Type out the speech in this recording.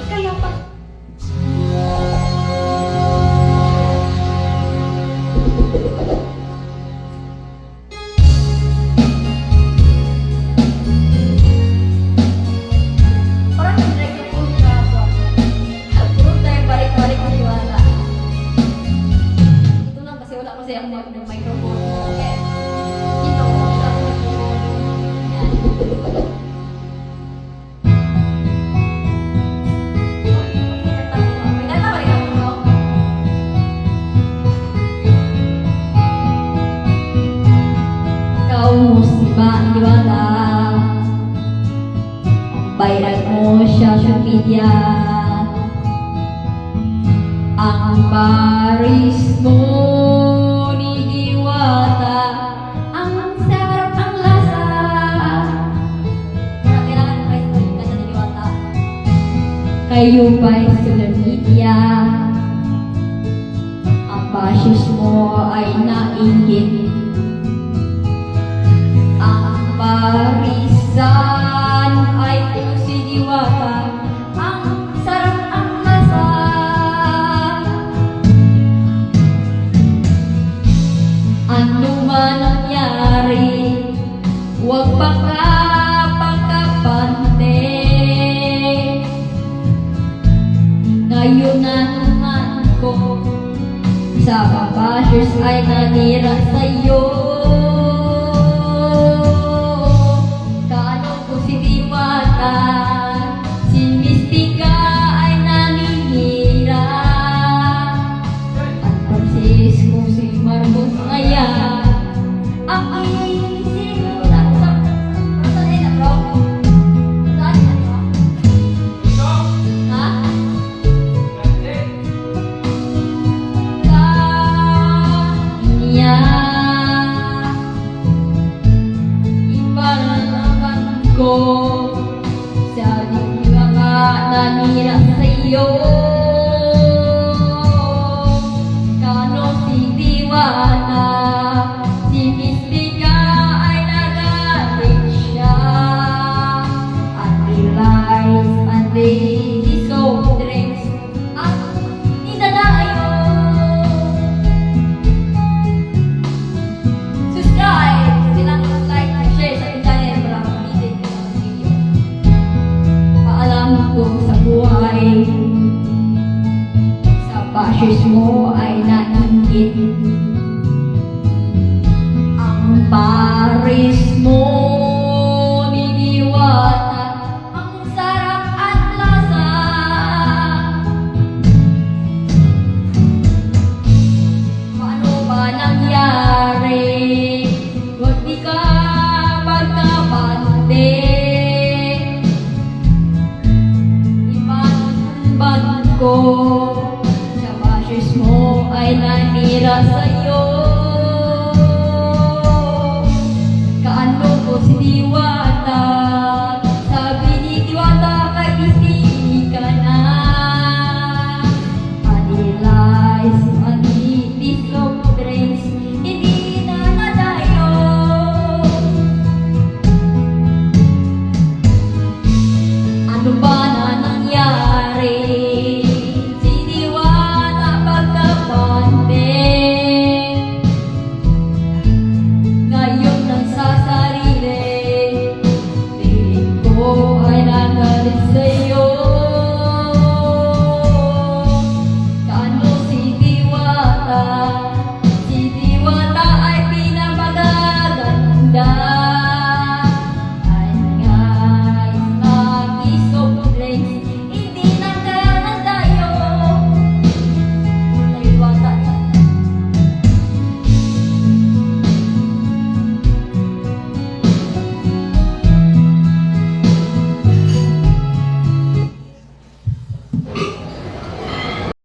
Kaya pa. Parang nag-drag yung phone ka ako. Puro tayo balik-balik ng iwala. Ito lang kasi wala kasi ang microphone. Okay. Ito, siya ang microphone. Yan. May kanta ba rin ako, no? Ikaw si Diwata. Ang viral mo siya sa media. Ang Paris mo ni Diwata. Ang sarap ang lasa. Wala kailangan mo kayo sa kanta ni Diwata. Kayo ba'y social media? Ang pasyos mo ay nainggit. Ang parisan ay si Diwata. Ang sarap ang lasa. Ano man nangyari, huwag pagkapante. Ngayon na naman ko sa babashers ay nanira sa'yo. Kaano ko si Diwata, si Mystica ay naninira. At pagsis ko si Marcos ngayon, ang isip ko lang sa saan na bro? Saan na bro? Ha? Kanya ipanaman ko sa di mga nanira sa'yo. Kano si Diwata, si Mystica ay nagalit siya. Unrealize, unready soft drinks at ninanayo. Subscribe, silang like, share sa aking channel para mag-update ka ng video. Paalam ko sa buhay, sa bashers mo ay nainggit. Ang Paris mo ni Diwata, ang sarap at lasa. Paano ba nangyari? Huwag di ka magkabante. Iban ko sa bashers mo ay nanira sa'yo. Kaano ko si Diwata, sabi ni Diwata kay busy ka na. Unrealize, unready soft drinks, hindi na nadayo. Ano ba na